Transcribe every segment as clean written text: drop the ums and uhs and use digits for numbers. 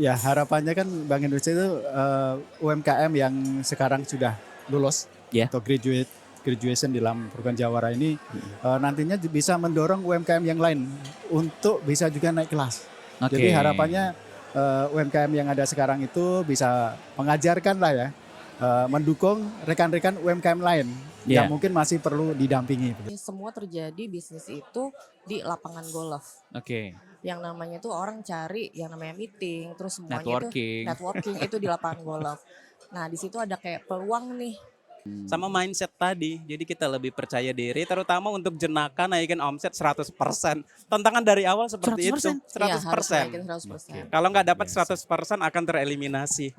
Ya harapannya kan Bank Indonesia itu UMKM yang sekarang sudah lulus Ya. atau graduation di dalam program Jawara ini nantinya bisa mendorong UMKM yang lain untuk bisa juga naik kelas. Oke. Jadi harapannya UMKM yang ada sekarang itu bisa mengajarkan lah ya, mendukung rekan-rekan UMKM lain yang Ya. mungkin masih perlu didampingi. Semua terjadi bisnis itu di lapangan golf. Oke. Yang namanya tuh orang cari yang namanya meeting, terus semuanya Networking itu di lapangan golf. Nah, di situ ada kayak peluang nih. Sama mindset tadi, jadi kita lebih percaya diri, terutama untuk jenaka naikin omset 100%. Tantangan dari awal seperti 100%? itu, 100%. Iya, harus naikin 100%. Kalau nggak dapat 100% akan tereliminasi.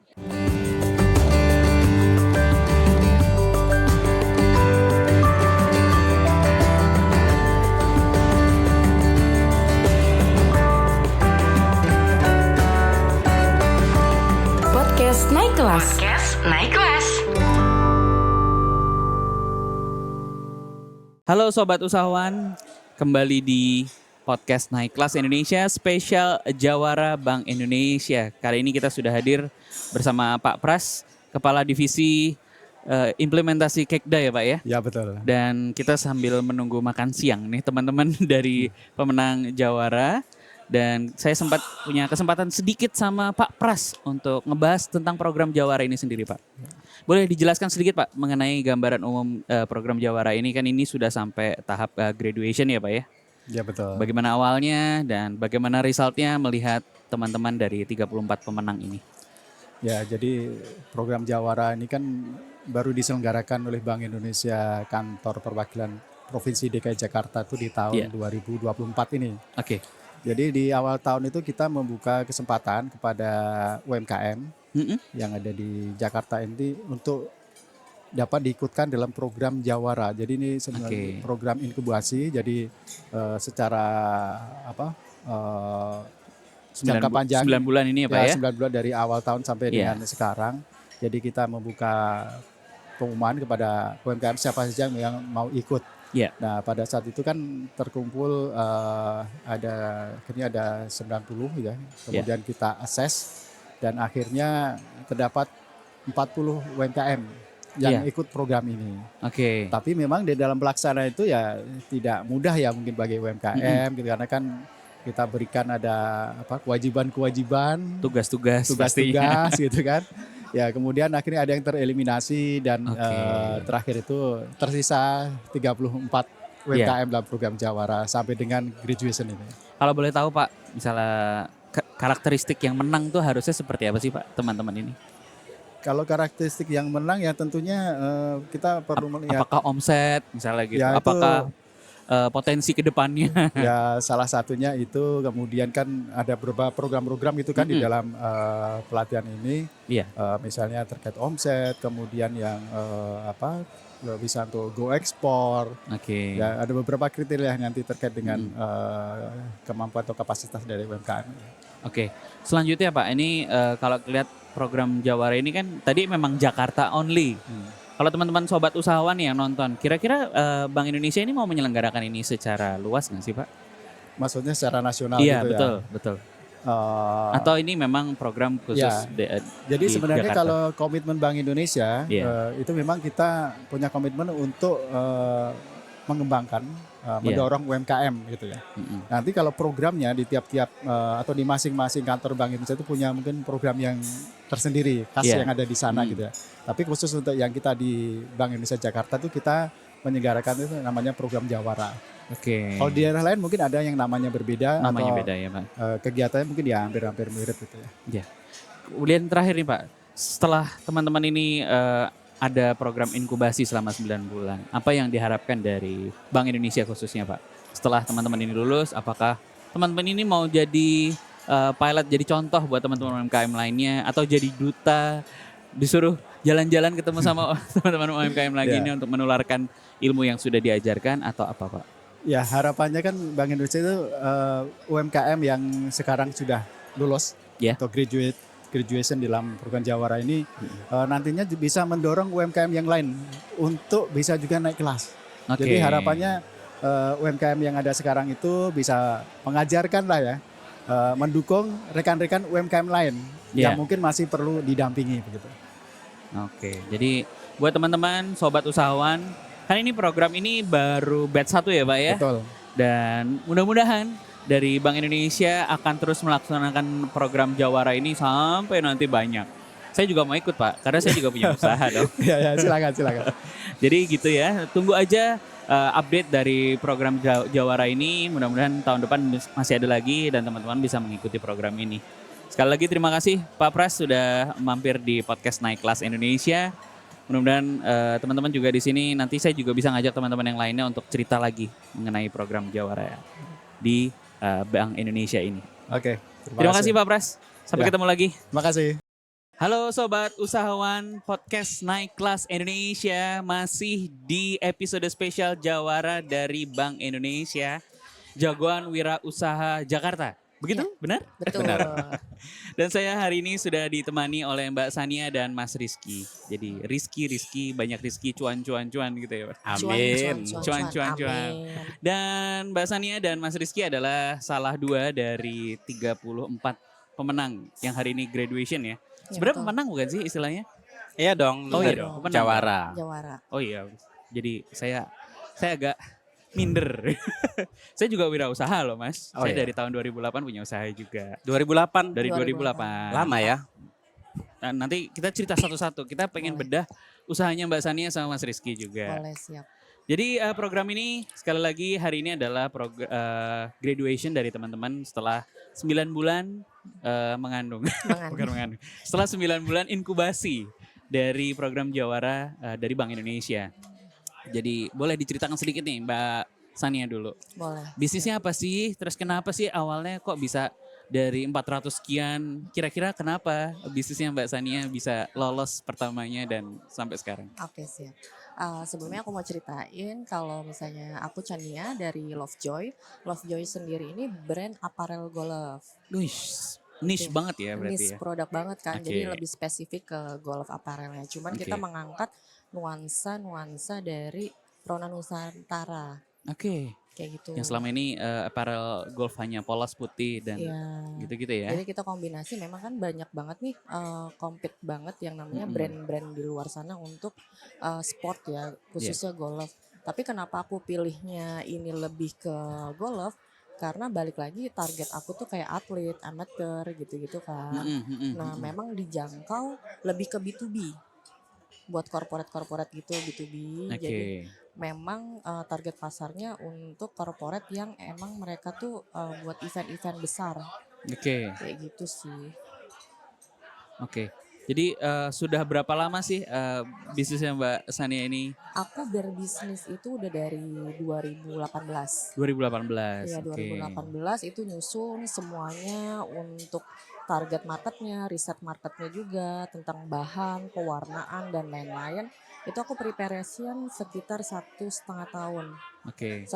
Podcast Naik Kelas. Halo Sobat Usahawan, kembali di Podcast Naik Kelas Indonesia spesial Jawara Bank Indonesia. Kali ini kita sudah hadir bersama Pak Pras, Kepala Divisi Implementasi Kekda ya Pak ya? Ya betul. Dan kita sambil menunggu makan siang nih teman-teman dari pemenang Jawara. Dan saya sempat punya kesempatan sedikit sama Pak Pras untuk ngebahas tentang program Jawara ini sendiri Pak. Boleh dijelaskan sedikit Pak mengenai gambaran umum program Jawara ini, kan ini sudah sampai tahap graduation ya Pak ya? Ya betul. Bagaimana awalnya dan bagaimana resultnya melihat teman-teman dari 34 pemenang ini? Ya, jadi program Jawara ini kan baru diselenggarakan oleh Bank Indonesia Kantor Perwakilan Provinsi DKI Jakarta itu di tahun 2024 ini. Oke. Jadi di awal tahun itu kita membuka kesempatan kepada UMKM yang ada di Jakarta ini untuk dapat diikutkan dalam program Jawara. Jadi ini sebenarnya program inkubasi. Jadi secara jangka panjang 9 bulan ini ya Pak ya? 9 bulan dari awal tahun sampai dengan sekarang. Jadi kita membuka pengumuman kepada UMKM siapa saja yang mau ikut. Yeah. Nah pada saat itu kan terkumpul akhirnya ada 90 ya. Kemudian kita assess dan akhirnya terdapat 40 UMKM yang ikut program ini. Oke. Tapi memang di dalam pelaksanaan itu ya tidak mudah ya mungkin bagi UMKM gitu, karena kan kita berikan ada kewajiban-kewajiban, tugas-tugas gitu kan. Ya kemudian akhirnya ada yang tereliminasi dan terakhir itu tersisa 34 UMKM dalam program Jawara sampai dengan graduation ini. Kalau boleh tahu Pak, misalnya karakteristik yang menang tuh harusnya seperti apa sih Pak teman-teman ini? Kalau karakteristik yang menang ya tentunya kita perlu melihat. Apakah omset misalnya gitu, ya, apakah potensi ke depannya? Ya salah satunya itu, kemudian kan ada beberapa program-program itu kan di dalam pelatihan ini. Misalnya terkait omset, kemudian yang bisa untuk go ekspor. Ya ada beberapa kriteria nanti terkait dengan kemampuan atau kapasitas dari UMKM. Selanjutnya Pak, ini kalau lihat program Jawara ini kan tadi memang Jakarta only. Kalau teman-teman sobat usahawan yang nonton, kira-kira Bank Indonesia ini mau menyelenggarakan ini secara luas nggak sih Pak? Maksudnya secara nasional iya, gitu betul, ya? Betul. Atau ini memang program khusus jadi sebenarnya Jakarta? Kalau komitmen Bank Indonesia itu memang kita punya komitmen untuk mengembangkan, mendorong UMKM gitu ya. Nanti kalau programnya di tiap-tiap atau di masing-masing kantor Bank Indonesia itu punya mungkin program yang tersendiri khas yang ada di sana gitu ya. Tapi khusus untuk yang kita di Bank Indonesia Jakarta itu kita menyelenggarakan itu namanya program Jawara. Kalau di daerah lain mungkin ada yang namanya berbeda, namanya atau beda ya Pak. Kegiatannya mungkin ya hampir mirip gitu ya. Kemudian terakhir nih Pak, setelah teman-teman ini ada program inkubasi selama 9 bulan, apa yang diharapkan dari Bank Indonesia khususnya Pak? Setelah teman-teman ini lulus, apakah teman-teman ini mau jadi pilot, jadi contoh buat teman-teman UMKM lainnya, atau jadi duta, disuruh jalan-jalan ketemu sama teman-teman UMKM lagi ini untuk menularkan ilmu yang sudah diajarkan, atau apa Pak? Ya harapannya kan Bank Indonesia itu UMKM yang sekarang sudah lulus atau graduation di dalam program Jawara ini nantinya bisa mendorong UMKM yang lain untuk bisa juga naik kelas. Jadi harapannya UMKM yang ada sekarang itu bisa mengajarkan lah ya, mendukung rekan-rekan UMKM lain yang mungkin masih perlu didampingi begitu. Oke, jadi buat teman-teman sobat usahawan, kan ini program ini baru batch 1 ya Pak ya? Betul. Dan mudah-mudahan dari Bank Indonesia akan terus melaksanakan program Jawara ini sampai nanti banyak. Saya juga mau ikut Pak, karena saya juga punya usaha dong. Ya, silakan. Jadi gitu ya, tunggu aja update dari program Jawara ini. Mudah-mudahan tahun depan masih ada lagi dan teman-teman bisa mengikuti program ini. Sekali lagi terima kasih Pak Pras sudah mampir di podcast Naik Kelas Indonesia. Mudah-mudahan teman-teman juga di sini nanti saya juga bisa ngajak teman-teman yang lainnya untuk cerita lagi mengenai program Jawara di Bank Indonesia ini. Oke. Terima kasih Pak Pras. Sampai ketemu lagi. Terima kasih. Halo Sobat Usahawan Podcast Naik Kelas Indonesia. Masih di episode spesial Jawara dari Bank Indonesia. Jagoan Wira Usaha Jakarta. Begitu? Ya, benar? Betul. Benar. Dan saya hari ini sudah ditemani oleh Mbak Sania dan Mas Rizky. Jadi Rizky, banyak Rizky, cuan gitu ya Pak. Amin. Cuan. Dan Mbak Sania dan Mas Rizky adalah salah 2 dari 34 pemenang yang hari ini graduation ya. Sebenarnya pemenang bukan sih istilahnya? Iya dong. Oh iya dong. Jawara. Jawara. Oh iya. Jadi saya agak minder. Saya juga wirausaha loh Mas. Saya dari tahun 2008 punya usaha juga. 2008? Dari 2008. Lama ya? Nah, nanti kita cerita satu-satu. Kita pengen bedah usahanya Mbak Sania sama Mas Rizky juga. Boleh, siap. Jadi program ini sekali lagi hari ini adalah graduation dari teman-teman setelah 9 bulan mengandung. Bukan mengandung. Setelah 9 bulan inkubasi dari program Jawara dari Bank Indonesia. Jadi boleh diceritakan sedikit nih Mbak Sania dulu. Boleh. Bisnisnya apa sih? Terus kenapa sih awalnya kok bisa dari 400 sekian? Kira-kira kenapa bisnisnya Mbak Sania bisa lolos pertamanya dan sampai sekarang? Oke, siap. Sebelumnya aku mau ceritain kalau misalnya aku Chania dari Lovejoy. Lovejoy sendiri ini brand apparel golf. Niche banget ya berarti niche ya? produk banget kan, jadi lebih spesifik ke golf apparelnya. Cuman kita mengangkat nuansa dari Rona Nusantara. Kayak gitu. Yang selama ini apparel golf hanya polos putih dan gitu-gitu ya? Jadi kita kombinasi memang kan banyak banget nih compete banget yang namanya brand-brand di luar sana untuk sport ya, khususnya golf. Tapi kenapa aku pilihnya ini lebih ke golf? Karena balik lagi target aku tuh kayak atlet, amateur gitu-gitu kan. Nah memang dijangkau lebih ke B2B. Buat corporate gitu B2B. Jadi memang target pasarnya untuk corporate yang emang mereka tuh buat event-event besar. Kayak gitu sih. Jadi sudah berapa lama sih bisnisnya Mbak Sania ini? Aku berbisnis itu udah dari 2018. 2018. Iya, 2018 itu nyusun semuanya untuk target marketnya, riset marketnya juga tentang bahan, pewarnaan dan lain-lain. Itu aku preparation sekitar 1,5 tahun. 1,5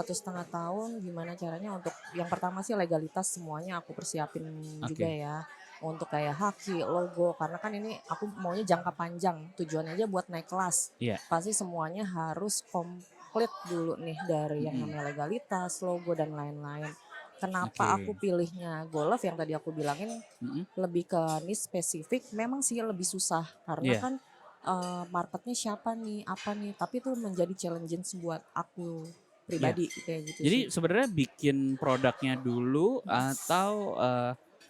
tahun gimana caranya untuk yang pertama sih legalitas semuanya aku persiapin juga ya. Untuk kayak haki, logo, karena kan ini aku maunya jangka panjang, tujuannya aja buat naik kelas. Pasti semuanya harus komplit dulu nih dari yang namanya legalitas, logo dan lain-lain. Kenapa aku pilihnya golf yang tadi aku bilangin lebih ke niche spesifik, memang sih lebih susah karena kan marketnya siapa nih, apa nih, tapi itu menjadi challenge buat aku pribadi kayak gitu. Jadi sebenarnya bikin produknya dulu atau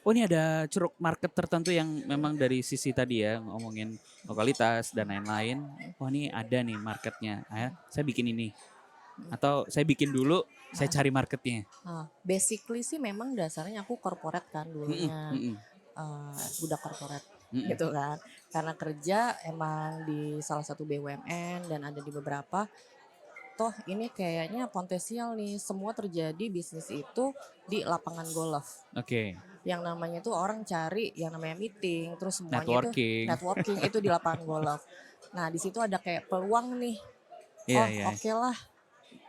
oh ini ada ceruk market tertentu yang memang dari sisi tadi ya ngomongin lokalitas dan lain-lain. Oh ini ada nih marketnya, saya bikin ini. Atau saya bikin dulu, saya cari marketnya. Basically sih memang dasarnya aku corporate kan dulunya. Budak corporate gitu kan. Karena kerja emang di salah satu BUMN dan ada di beberapa. Toh ini kayaknya potensial nih, semua terjadi bisnis itu di lapangan golf. Yang namanya tuh orang cari yang namanya meeting, terus semuanya networking itu di lapangan golf. Nah di situ ada kayak peluang nih. Oke lah,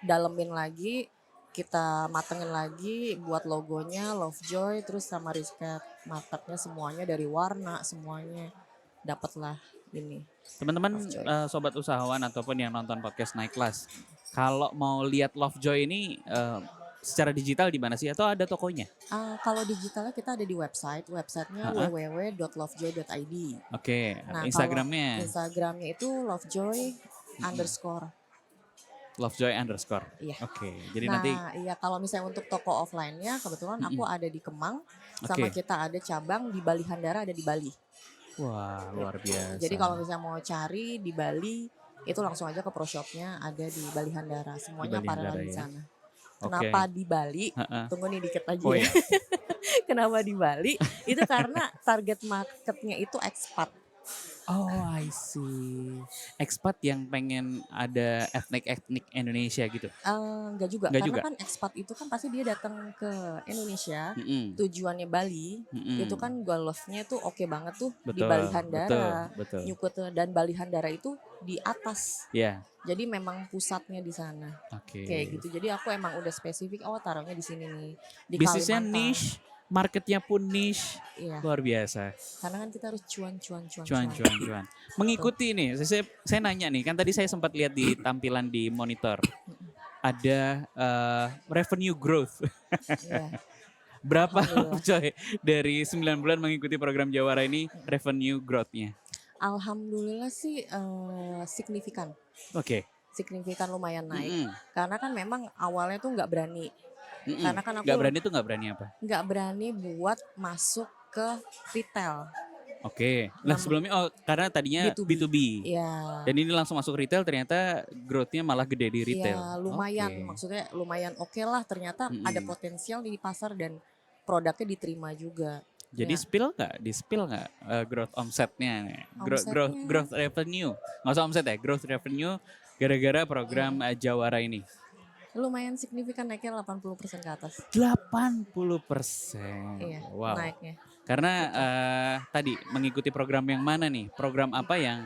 dalemin lagi, kita matengin lagi buat logonya Lovejoy, terus sama riset marketnya semuanya dari warna semuanya dapatlah ini. Teman-teman sobat usahawan ataupun yang nonton podcast Naik Kelas, kalau mau lihat Lovejoy ini secara digital di mana sih atau ada tokonya? Kalau digitalnya kita ada di websitenya www.lovejoy.id. Oke, Nah, Instagramnya? kalau Instagramnya itu lovejoy underscore. Lovejoy underscore. Iya. Oke, jadi Nah, nanti iya kalau misalnya untuk toko offline-nya kebetulan aku ada di Kemang, sama Oke. kita ada cabang di Bali Handara, ada di Bali. Wah, luar biasa. Jadi kalau misalnya mau cari di Bali, itu langsung aja ke pro shop-nya ada di Bali Handara. Semuanya Bali paralel Handara di ya. sana. Oke. Kenapa di Bali? Heeh. Tunggu nih dikit lagi Oh ya. iya. Kenapa di Bali? Itu karena target marketnya itu expat. Oh, I see. Expat yang pengen ada etnik Indonesia gitu. Enggak juga, Enggak karena juga? kan expat itu kan pasti dia datang ke Indonesia, Mm-mm. tujuannya Bali, Mm-mm. itu kan golfnya tuh oke banget tuh di Betul, Bali Handara, betul. Nyukut, dan Bali Handara itu di atas. Ya, Jadi memang pusatnya di sana. oke. Kayak gitu. Jadi aku emang udah spesifik, taruhnya di sini nih, di Bisnisnya Kalimantan. niche, marketnya pun niche, Iya. luar biasa. Karena kan kita harus cuan. Cuan. Mengikuti ini, saya nanya nih, kan tadi saya sempat lihat di tampilan di monitor. Ada revenue growth. Iya. Berapa Alhamdulillah. coy dari 9 bulan mengikuti program Jawara ini revenue growth-nya? Alhamdulillah sih signifikan. Oke. Signifikan lumayan naik. Mm-mm. Karena kan memang awalnya tuh nggak berani. Mm-mm. Karena kan aku Nggak berani tuh nggak berani apa? nggak berani buat masuk ke retail. Oke. Nah sebelumnya karena tadinya B2B. Iya. Dan ini langsung masuk retail ternyata growth-nya malah gede di retail. Iya, lumayan. Oke. Maksudnya lumayan oke lah. Ternyata ada potensial di pasar dan produknya diterima juga. Jadi Ya. di-spill nggak growth omsetnya? Omsetnya. Growth revenue. Nggak usah omset ya, growth revenue gara-gara program Jawara ini. Lumayan signifikan naiknya 80% ke atas. 80%. Iya, Wow. naiknya. Karena tadi mengikuti program yang mana nih? Program apa yang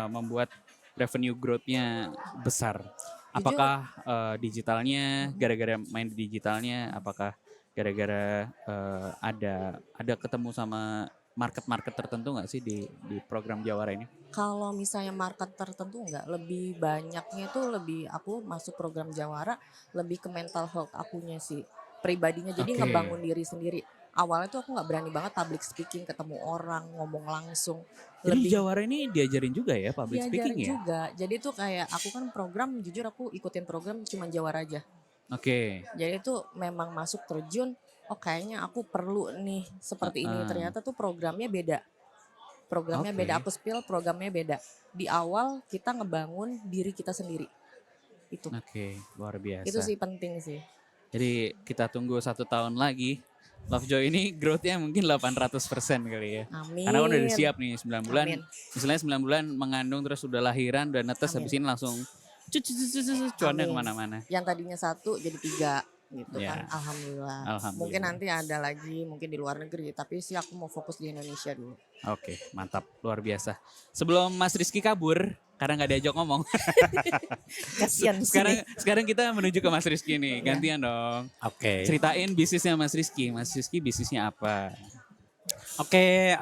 membuat revenue growth-nya besar? Apakah digitalnya, gara-gara main di digitalnya, apakah gara-gara ada ketemu sama market tertentu nggak sih di program Jawara ini? Kalau misalnya market tertentu enggak, lebih banyaknya itu lebih aku masuk program Jawara lebih ke mental health akunya sih pribadinya. Jadi Oke. ngebangun diri sendiri. Awalnya tuh aku nggak berani banget public speaking, ketemu orang, ngomong langsung. Jadi Jawara ini diajarin juga ya public speaking diajarin ya? juga. Jadi tuh kayak aku kan program, jujur aku ikutin program cuma Jawara aja. Oke. Jadi tuh memang masuk terjun, kayaknya aku perlu nih seperti ini. Ternyata tuh programnya beda. Programnya Oke. beda, aku spill programnya beda. Di awal kita ngebangun diri kita sendiri. Itu. Oke, luar biasa. Itu sih penting sih. Jadi kita tunggu 1 tahun lagi. Lovejoy ini growth-nya mungkin 800% kali ya. Amin. Karena udah siap nih 9 bulan. Amin. Misalnya 9 bulan mengandung terus udah lahiran, udah netes, Amin. habis ini langsung cuannya Amin. kemana-mana. Yang tadinya 1 jadi 3 gitu Ya. kan. Alhamdulillah. Alhamdulillah. Mungkin nanti ada lagi, mungkin di luar negeri. Tapi sih aku mau fokus di Indonesia dulu. Oke, mantap, luar biasa. Sebelum Mas Rizky kabur, karena nggak diajak ngomong. Kasian sekarang kita menuju ke Mas Rizky nih, gantian dong. Oke. Ceritain bisnisnya Mas Rizky. Mas Rizky bisnisnya apa? Oke,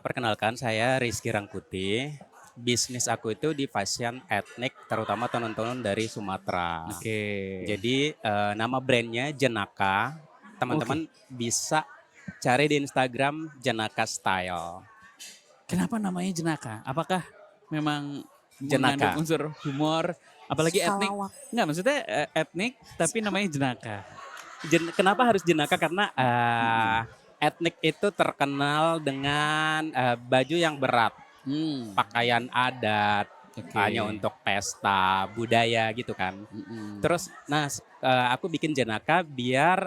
perkenalkan saya Rizky Rangkuti. Bisnis aku itu di fashion etnik, terutama tenun-tenun dari Sumatera. Oke. Jadi nama brandnya Jenaka. Teman-teman bisa cari di Instagram Jenaka Style. Kenapa namanya jenaka? Apakah memang Jenaka. mengandung unsur humor, apalagi etnik? Salawak. Enggak, maksudnya etnik tapi namanya jenaka. Kenapa harus jenaka? Karena etnik itu terkenal dengan baju yang berat, pakaian adat, Oke. hanya untuk pesta budaya gitu kan. Terus, aku bikin jenaka biar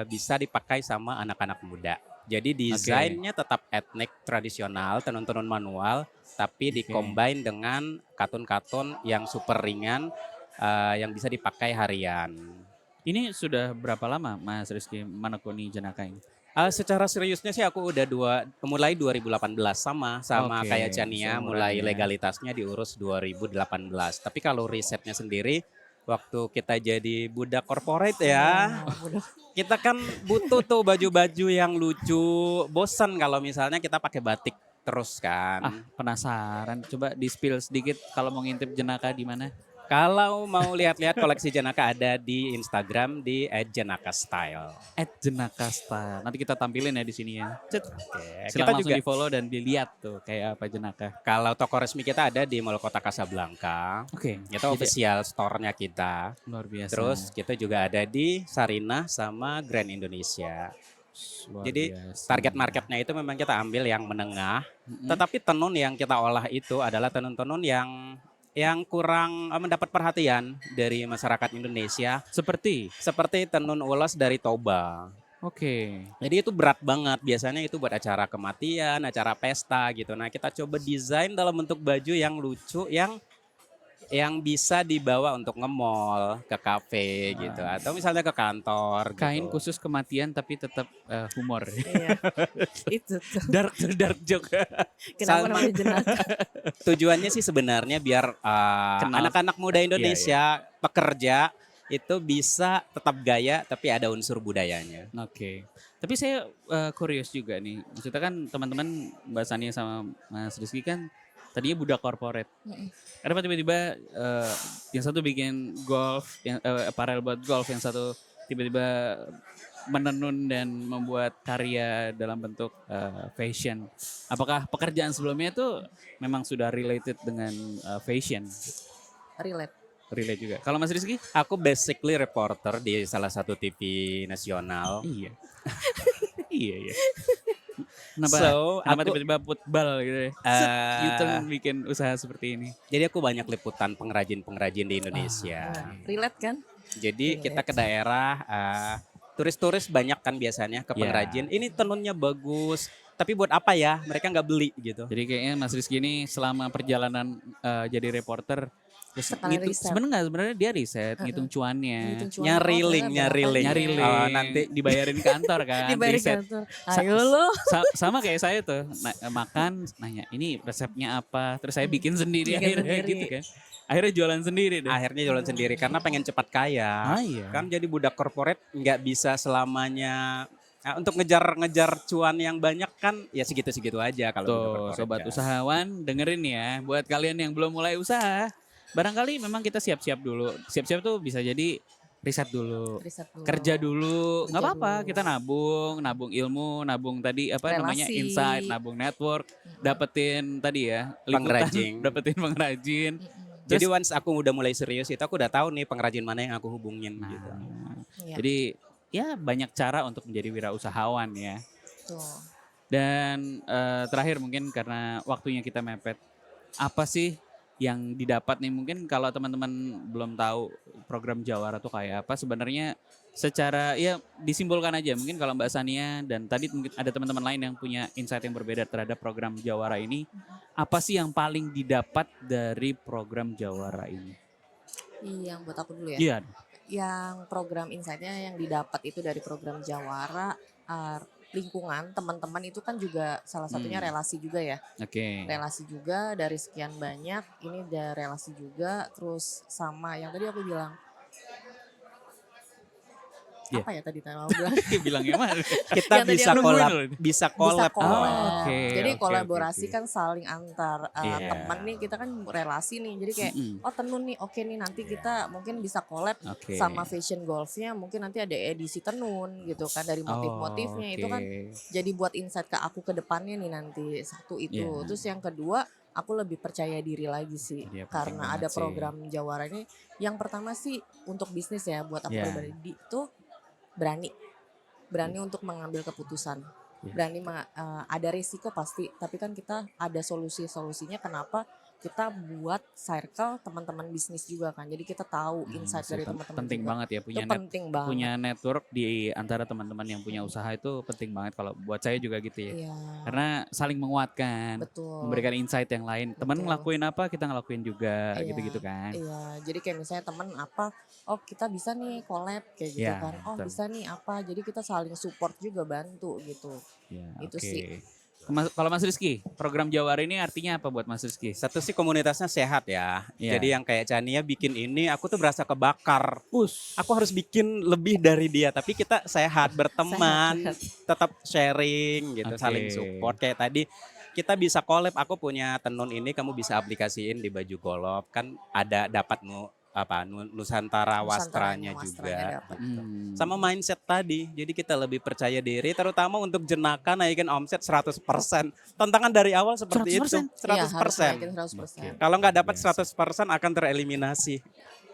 bisa dipakai sama anak-anak muda. Jadi desainnya tetap etnik tradisional, tenun-tenun manual, tapi dicombine dengan katun-katun yang super ringan yang bisa dipakai harian. Ini sudah berapa lama Mas Rizky menekuni jenaka ini? Secara seriusnya sih aku udah mulai 2018 sama Oke, kayak Chania, seumuran mulai ya. legalitasnya diurus 2018. Tapi kalau risetnya sendiri waktu kita jadi budak corporate ya, kita kan butuh tuh baju-baju yang lucu. Bosan kalau misalnya kita pakai batik terus kan. Penasaran. Coba di-spill sedikit kalau mau ngintip jenaka di mana? Kalau mau lihat-lihat koleksi Janaka ada di Instagram di @janakastyle. @janakastyle. Nanti kita tampilin ya di sini ya. Cet. Oke, Silakan kita langsung juga di follow dan dilihat tuh kayak apa Janaka. kalau toko resmi kita ada di Mall Kota Kasablanka. Oke. Itu Jadi, official store-nya kita. luar biasa. Terus kita juga ada di Sarinah sama Grand Indonesia. Luar Jadi biasa. target marketnya itu memang kita ambil yang menengah, tetapi tenun yang kita olah itu adalah tenun-tenun yang kurang mendapat perhatian dari masyarakat Indonesia, Seperti, seperti tenun ulos dari Toba. oke. Jadi itu berat banget, biasanya itu buat acara kematian, acara pesta gitu. Nah kita coba desain dalam bentuk baju yang lucu, yang bisa dibawa untuk nge-mall, ke kafe gitu, atau misalnya ke kantor Kain gitu. khusus kematian tapi tetap humor. Iya. Itu tuh. dark joke. Kenapa Sama. namanya Janaka? Tujuannya sih sebenarnya biar Kenal. anak-anak muda Iya, Indonesia pekerja itu bisa tetap gaya tapi ada unsur budayanya. Oke. Tapi saya curious juga nih. Maksudnya kan teman-teman Mbak Sania sama Mas Rizky kan tadinya budak corporate. Kenapa tiba-tiba yang satu bikin golf, yang apparel buat golf, yang satu tiba-tiba menenun dan membuat karya dalam bentuk fashion. Apakah pekerjaan sebelumnya itu memang sudah related dengan fashion? Relate. Relate juga. Kalau Mas Rizky? Aku basically reporter di salah satu TV nasional. Iya. iya. Kenapa, So, kenapa aku- tiba-tiba football gitu ya? U-turn bikin usaha seperti ini. Jadi aku banyak liputan pengrajin-pengrajin di Indonesia. Relate kan? Jadi kita ke daerah, turis-turis banyak kan biasanya ke Ya. pengrajin. Ini tenunnya bagus, tapi buat apa ya? Mereka nggak beli gitu. Jadi kayaknya Mas Rizky ini selama perjalanan jadi reporter terus Sekalian riset. sebenarnya dia riset, ngitung cuannya. Ngitung cuan. Nyari Oh, link, ternyata nyari berapa link. ya? Nyari link, nanti dibayarin kantor kan, Dibayar riset. kantor. Sa- Ayo lo. Sama kayak saya tuh, makan, nanya ini resepnya apa, terus saya bikin sendiri Bikin akhirnya sendiri. gitu kan. Akhirnya jualan sendiri deh. Akhirnya jualan sendiri karena pengen cepat kaya. Iya. Kan jadi budak korporat nggak bisa selamanya. Nah, untuk ngejar cuan yang banyak kan ya segitu-segitu aja kalau budak Tuh, korporat sobat kan. usahawan dengerin ya, buat kalian yang belum mulai usaha, barangkali memang kita siap-siap dulu. Siap-siap tuh bisa jadi riset dulu. Riset dulu. Kerja dulu, nggak Kerja apa-apa. dulu. Kita nabung ilmu, nabung tadi apa namanya Relasi. insight, nabung network, dapetin tadi ya liputan, Pengrajin. dapetin pengrajin. Jadi once aku udah mulai serius itu aku udah tahu nih pengrajin mana yang aku hubungin Nah, gitu. Iya. jadi ya banyak cara untuk menjadi wirausahawan ya. Tuh. Dan terakhir mungkin karena waktunya kita mepet, apa sih yang didapat nih mungkin kalau teman-teman belum tahu program Jawara tuh kayak apa sebenarnya secara ya disimpulkan aja mungkin kalau Mbak Sania dan tadi mungkin ada teman-teman lain yang punya insight yang berbeda terhadap program Jawara ini, apa sih yang paling didapat dari program Jawara ini? Iya, buat aku dulu ya. Iya. Yang program insight-nya yang didapat itu dari program Jawara, lingkungan teman-teman itu kan juga salah satunya relasi juga ya. Oke. Relasi juga dari sekian banyak, ini ada relasi juga, terus sama yang tadi aku bilang. Iya. Apa ya tadi aku bilang? Bilangnya mah. Kita Yang tadi bisa aku collab, nungguin loh. bisa collab. Bisa collab. Oh, oke, Jadi oke, kolaborasi oke. kan saling antar Iya. teman nih, kita kan relasi nih. Jadi kayak oh tenun nih, oke nih nanti kita mungkin bisa collab Oke. sama fashion golfnya, mungkin nanti ada edisi tenun gitu kan dari motif-motifnya. Itu kan jadi buat insight ke aku ke depannya nih nanti. Satu itu. Iya. Terus yang kedua, aku lebih percaya diri lagi sih Iya, penting karena banget ada sih. program Jawara ini. Yang pertama sih untuk bisnis ya, buat aku Iya. pribadi itu berani untuk mengambil keputusan. Iya. Berani ada risiko pasti, tapi kan kita ada solusinya kenapa kita buat circle teman-teman bisnis juga kan. Jadi kita tahu insight dari teman-teman penting juga. banget ya Itu penting banget. punya network di antara teman-teman yang punya usaha itu penting banget kalau buat saya juga gitu ya. Iya. Karena saling menguatkan, Betul. memberikan insight yang lain. Teman Betul. ngelakuin apa, kita ngelakuin juga Iya. gitu-gitu kan. Iya, jadi kayak misalnya temen apa, oh kita bisa nih collab kayak gitu Iya, kan. Oh betul. bisa nih apa, jadi kita saling support juga, bantu gitu. Ya, Itu oke. sih. Kalau Mas Rizky, program Jawara ini artinya apa buat Mas Rizky? Satu sih komunitasnya sehat ya. Iya. Jadi yang kayak Chania bikin ini, aku tuh berasa kebakar. Aku harus bikin lebih dari dia, tapi kita sehat, berteman, Sehat. tetap sharing gitu, Oke. saling support. Kayak tadi kita bisa collab, aku punya tenun ini, kamu bisa aplikasiin di baju golf, kan ada dapat Nusantara Wastranya juga. Sama mindset tadi. Jadi kita lebih percaya diri terutama untuk jenaka naikin omset 100%. Tantangan dari awal seperti 100%? itu. 100%. Iya, 100%. Kalau nggak dapat 100% akan tereliminasi.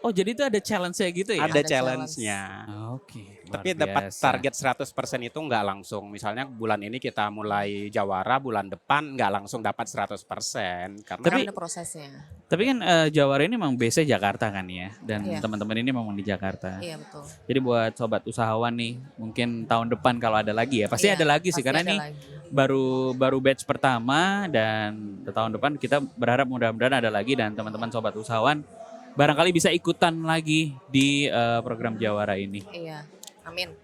Oh jadi itu ada challenge-nya gitu ya? Ada challenge-nya. Oke. Tapi dapat target 100% itu nggak langsung. Misalnya bulan ini kita mulai jawara, bulan depan nggak langsung dapat 100%. Karena Tapi ada prosesnya. Tapi kan jawara ini memang base Jakarta kan ya. Dan teman-teman ini memang di Jakarta. Iya betul. Jadi buat sobat usahawan nih, mungkin tahun depan kalau ada lagi ya. Pasti ada lagi sih karena ini baru batch pertama dan tahun depan kita berharap mudah-mudahan ada lagi dan teman-teman sobat usahawan barangkali bisa ikutan lagi di program Jawara ini. Iya, amin.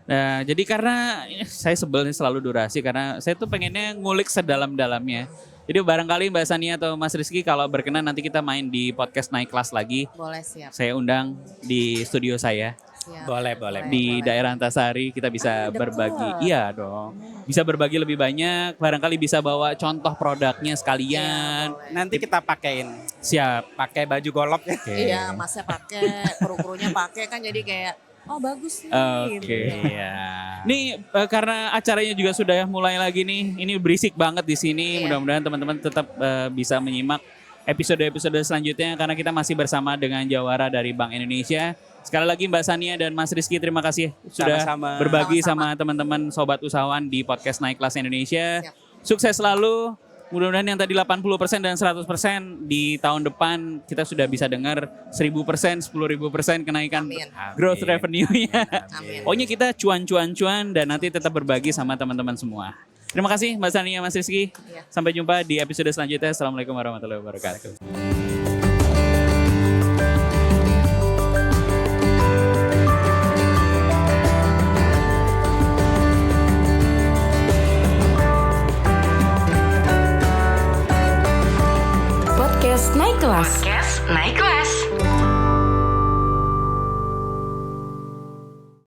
Nah, jadi karena saya sebel selalu durasi karena saya tuh pengennya ngulik sedalam-dalamnya. Jadi barangkali Mbak Sania atau Mas Rizky kalau berkenan nanti kita main di podcast Naik Kelas lagi. Boleh, siap. Saya undang di studio saya. Siap. boleh. Di daerah Antasari kita bisa berbagi. Iya dong. Bisa berbagi lebih banyak, barangkali bisa bawa contoh produknya sekalian. Nanti kita pakein. Siap. Pakai baju golok ya. Iya, masnya pakai, kru-krunya pakai kan jadi kayak oh bagus nih. Oke. Iya. Nih karena acaranya juga sudah mulai lagi nih. Ini berisik banget di sini. Mudah-mudahan teman-teman tetap bisa menyimak episode-episode selanjutnya karena kita masih bersama dengan Jawara dari Bank Indonesia. Sekali lagi Mbak Sania dan Mas Rizky terima kasih sudah berbagi sama teman-teman sobat usahawan di podcast Naik Kelas Indonesia. Siap. Sukses selalu. Mudah-mudahan yang tadi 80% dan 100% di tahun depan kita sudah bisa dengar 1000%, 10.000% kenaikan growth revenue-nya. Pokoknya kita cuan-cuan-cuan dan nanti tetap berbagi sama teman-teman semua. Terima kasih Mbak Sania, Mas Rizky. Sampai jumpa di episode selanjutnya. Assalamualaikum warahmatullahi wabarakatuh. Podcast Naik Kelas.